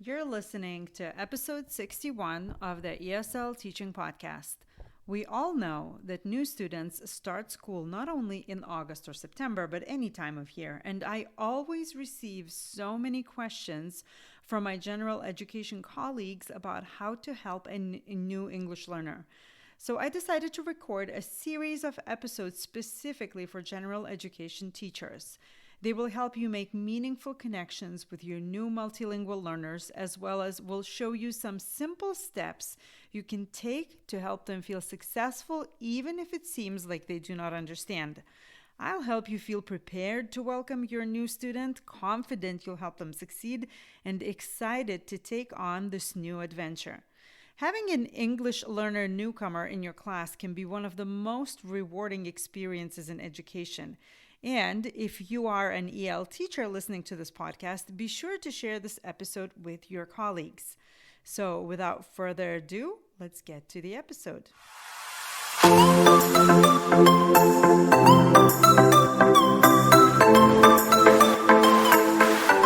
You're listening to episode 61 of the ESL Teaching Podcast. We all know that new students start school not only in August or September, but any time of year. And I always receive so many questions from my general education colleagues about how to help a new English learner. So I decided to record a series of episodes specifically for general education teachers. They will help you make meaningful connections with your new multilingual learners, as well as will show you some simple steps you can take to help them feel successful, even if it seems like they do not understand. I'll help you feel prepared to welcome your new student, confident you'll help them succeed, and excited to take on this new adventure. Having an English learner newcomer in your class can be one of the most rewarding experiences in education. And if you are an EL teacher listening to this podcast, be sure to share this episode with your colleagues. So without further ado, let's get to the episode.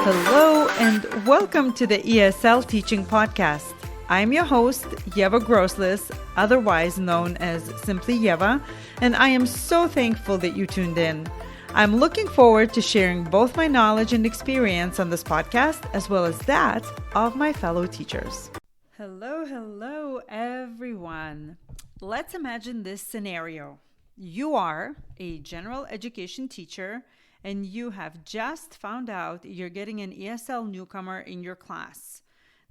Hello and welcome to the ESL Teaching Podcast. I'm your host, Yeva Groslis, otherwise known as simply Yeva, and I am so thankful that you tuned in. I'm looking forward to sharing both my knowledge and experience on this podcast, as well as that of my fellow teachers. Hello, everyone. Let's imagine this scenario. You are a general education teacher, and you have just found out you're getting an ESL newcomer in your class.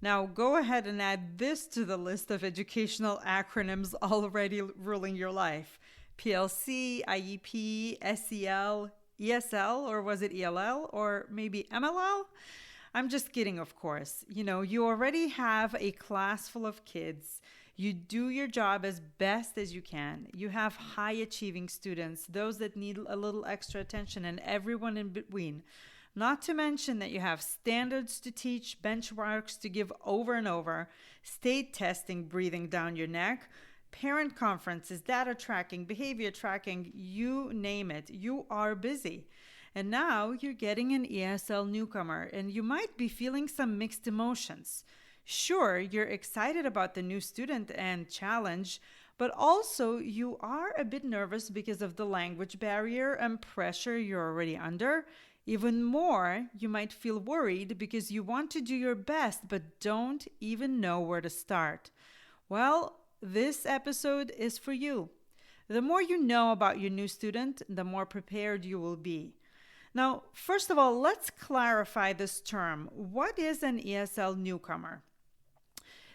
Now, go ahead and add this to the list of educational acronyms already ruling your life. PLC, IEP, SEL, ESL, or was it ELL, or maybe MLL? I'm just kidding, of course. You already have a class full of kids. You do your job as best as you can. You have high achieving students, those that need a little extra attention, and everyone in between. Not to mention that you have standards to teach, benchmarks to give over and over, state testing breathing down your neck, parent conferences, data tracking, behavior tracking, you name it. You are busy. And now you're getting an ESL newcomer, and you might be feeling some mixed emotions. Sure, you're excited about the new student and challenge, but also you are a bit nervous because of the language barrier and pressure you're already under. Even more, you might feel worried because you want to do your best, but don't even know where to start. Well, this episode is for you. The more you know about your new student, the more prepared you will be. Now, first of all, let's clarify this term. What is an ESL newcomer?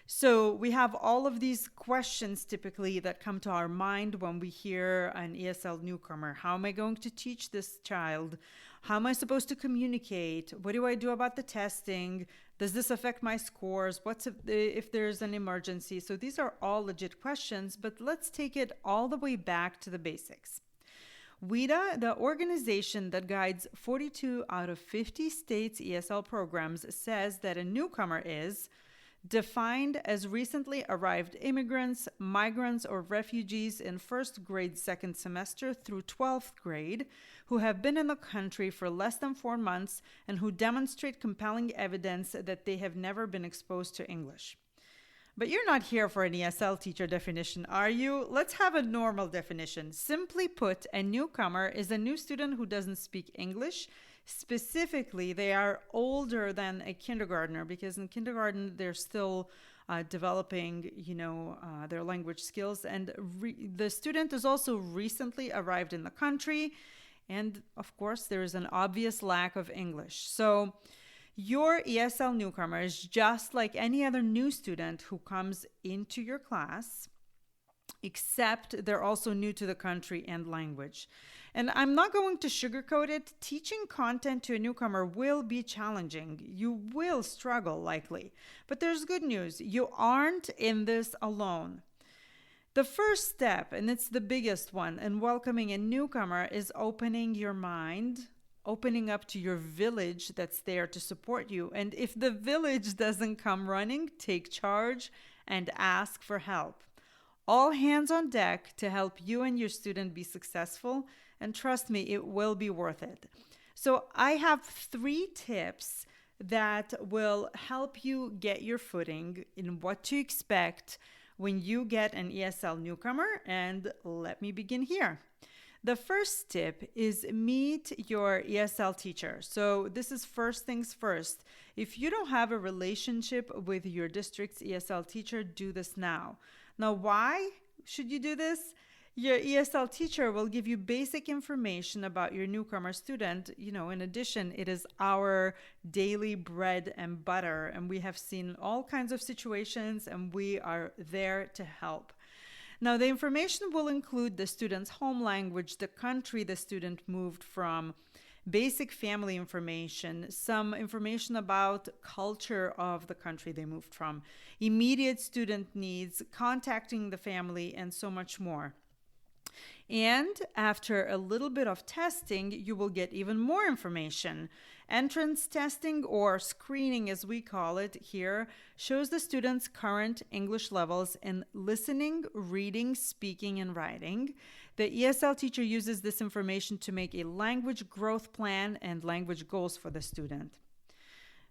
So we have all of these questions typically that come to our mind when we hear an ESL newcomer. How am I going to teach this child? How am I supposed to communicate? What do I do about the testing? Does this affect my scores? What's if there's an emergency? So these are all legit questions, but let's take it all the way back to the basics. WIDA, the organization that guides 42 out of 50 states' ESL programs, says that a newcomer is defined as recently arrived immigrants, migrants, or refugees in first grade second semester through 12th grade who have been in the country for less than 4 months and who demonstrate compelling evidence that they have never been exposed to English. But you're not here for an ESL teacher definition, are you? Let's have a normal definition. Simply put, a newcomer is a new student who doesn't speak English. Specifically, they are older than a kindergartner because in kindergarten they're still developing, their language skills. And the student is also recently arrived in the country. And of course, there is an obvious lack of English. So your ESL newcomer is just like any other new student who comes into your class, except they're also new to the country and language. And I'm not going to sugarcoat it. Teaching content to a newcomer will be challenging. You will struggle likely. But there's good news. You aren't in this alone. The first step, and it's the biggest one, in welcoming a newcomer is opening your mind, opening up to your village that's there to support you. And if the village doesn't come running, take charge and ask for help. All hands on deck to help you and your student be successful. And trust me, it will be worth it. So I have 3 tips that will help you get your footing in what to expect when you get an ESL newcomer. And let me begin here. The first tip is meet your ESL teacher. So this is first things first. If you don't have a relationship with your district's ESL teacher, do this now. Now, why should you do this? Your ESL teacher will give you basic information about your newcomer student. In addition, it is our daily bread and butter, and we have seen all kinds of situations, and we are there to help. Now, the information will include the student's home language, the country the student moved from, basic family information, some information about culture of the country they moved from, immediate student needs, contacting the family, and so much more. And after a little bit of testing, you will get even more information. Entrance testing, or screening as we call it here, shows the students' current English levels in listening, reading, speaking, and writing. The ESL teacher uses this information to make a language growth plan and language goals for the student.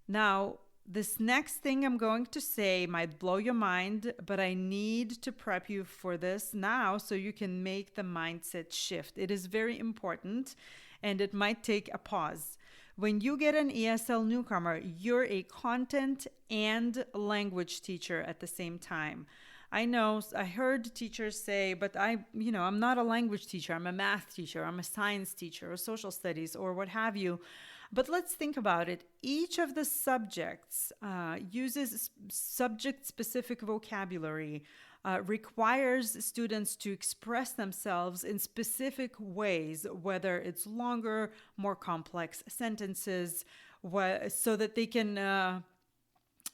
Now, this next thing I'm going to say might blow your mind, but I need to prep you for this now so you can make the mindset shift. It is very important, and it might take a pause. When you get an ESL newcomer, you're a content and language teacher at the same time. I know, I heard teachers say, but I'm not a language teacher. I'm a math teacher. I'm a science teacher or social studies or what have you. But let's think about it. Each of the subjects uses subject-specific vocabulary, requires students to express themselves in specific ways, whether it's longer, more complex sentences, so that they can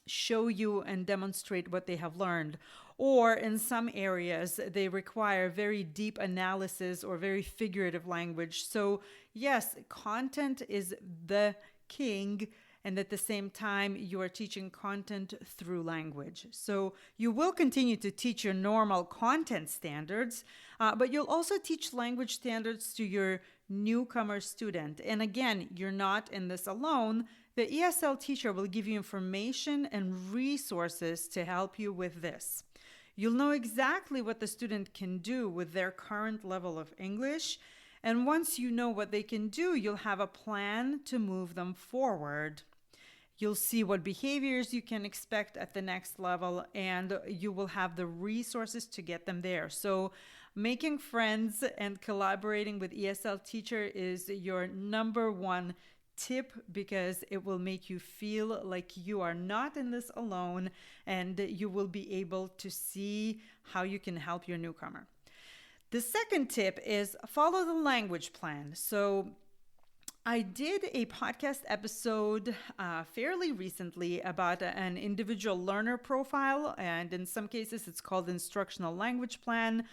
show you and demonstrate what they have learned. Or in some areas, they require very deep analysis or very figurative language. So yes, content is the king, and at the same time, you are teaching content through language. So you will continue to teach your normal content standards, but you'll also teach language standards to your newcomer student. And again, you're not in this alone. The ESL teacher will give you information and resources to help you with this. You'll know exactly what the student can do with their current level of English. And once you know what they can do, you'll have a plan to move them forward. You'll see what behaviors you can expect at the next level, and you will have the resources to get them there. So making friends and collaborating with ESL teacher is your number one tip, because it will make you feel like you are not in this alone, and you will be able to see how you can help your newcomer. The second tip is follow the language plan. So I did a podcast episode fairly recently about an individual learner profile, and in some cases it's called instructional language plan,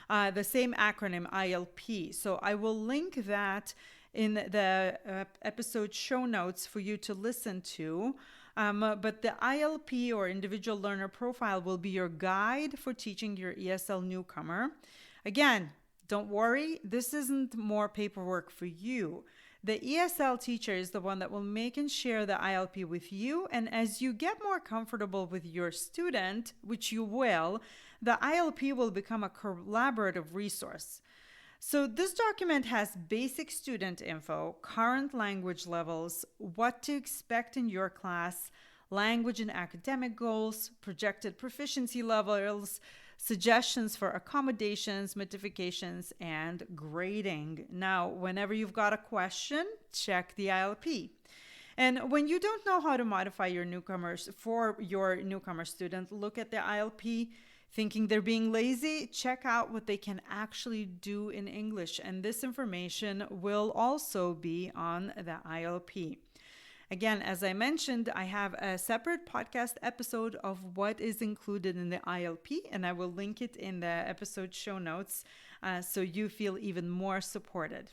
the same acronym ILP. So I will link that in the episode show notes for you to listen to. But the ILP, or individual learner profile, will be your guide for teaching your ESL newcomer. Again, don't worry, this isn't more paperwork for you. The ESL teacher is the one that will make and share the ILP with you, and as you get more comfortable with your student, which you will, the ILP will become a collaborative resource. So this document has basic student info, current language levels, what to expect in your class, language and academic goals, projected proficiency levels, suggestions for accommodations, modifications, and grading. Now, whenever you've got a question, check the ILP. And when you don't know how to modify your newcomers for your newcomer student, look at the ILP. Thinking they're being lazy, check out what they can actually do in English. And this information will also be on the ILP. Again, as I mentioned, I have a separate podcast episode of what is included in the ILP, and I will link it in the episode show notes so you feel even more supported.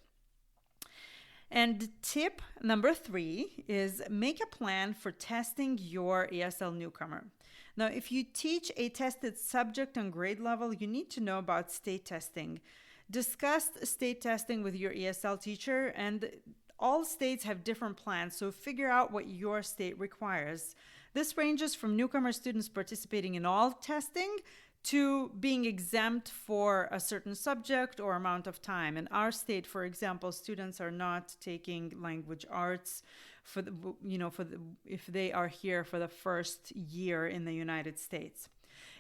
And tip number 3 is make a plan for testing your ESL newcomer. Now, if you teach a tested subject on grade level, you need to know about state testing. Discuss state testing with your ESL teacher, and all states have different plans, so figure out what your state requires. This ranges from newcomer students participating in all testing to being exempt for a certain subject or amount of time. In our state, for example, students are not taking language arts if they are here for the first year in the United States.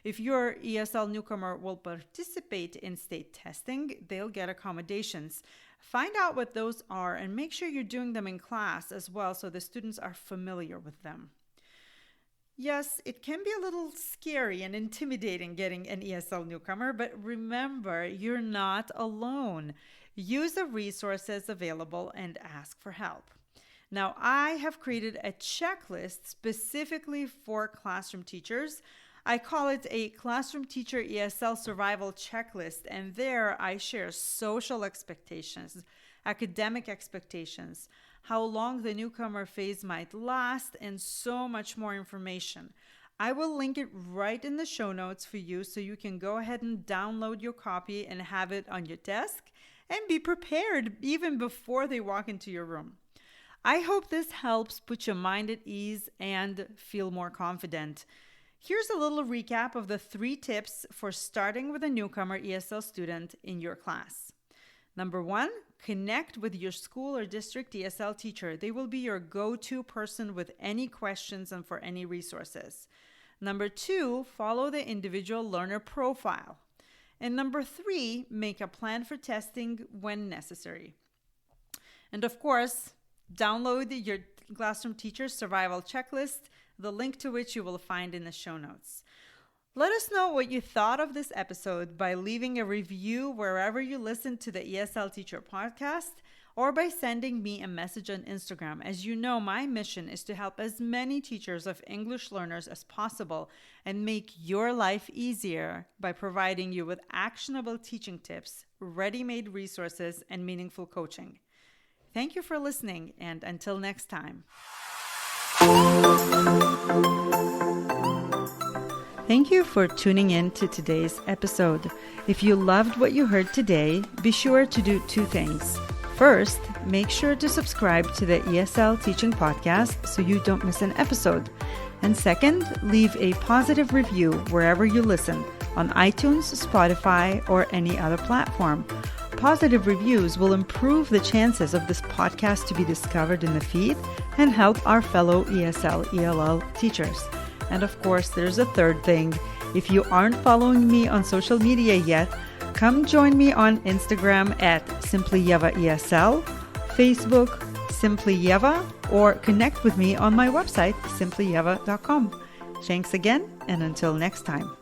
If your ESL newcomer will participate in state testing, they'll get accommodations. Find out what those are and make sure you're doing them in class as well so the students are familiar with them. Yes, it can be a little scary and intimidating getting an ESL newcomer, but remember, you're not alone. Use the resources available and ask for help. Now, I have created a checklist specifically for classroom teachers. I call it a Classroom Teacher ESL Survival Checklist, and there I share social expectations, academic expectations, how long the newcomer phase might last, and so much more information. I will link it right in the show notes for you so you can go ahead and download your copy and have it on your desk and be prepared even before they walk into your room. I hope this helps put your mind at ease and feel more confident. Here's a little recap of the 3 tips for starting with a newcomer ESL student in your class. Number 1, connect with your school or district ESL teacher. They will be your go-to person with any questions and for any resources. Number 2, follow the individual learner profile. And number 3, make a plan for testing when necessary. And of course, download your Classroom Teacher Survival Checklist, the link to which you will find in the show notes. Let us know what you thought of this episode by leaving a review wherever you listen to the ESL Teacher podcast or by sending me a message on Instagram. As you know, my mission is to help as many teachers of English learners as possible and make your life easier by providing you with actionable teaching tips, ready-made resources, and meaningful coaching. Thank you for listening, and until next time. Thank you for tuning in to today's episode. If you loved what you heard today, be sure to do 2 things. First, make sure to subscribe to the ESL Teaching Podcast so you don't miss an episode. And second, leave a positive review wherever you listen, on iTunes, Spotify, or any other platform. Positive reviews will improve the chances of this podcast to be discovered in the feed and help our fellow ESL, ELL teachers. And of course, there's a third thing. If you aren't following me on social media yet, come join me on Instagram at SimplyYevaESL, Facebook, SimplyYeva, or connect with me on my website, simplyyeva.com. Thanks again, and until next time.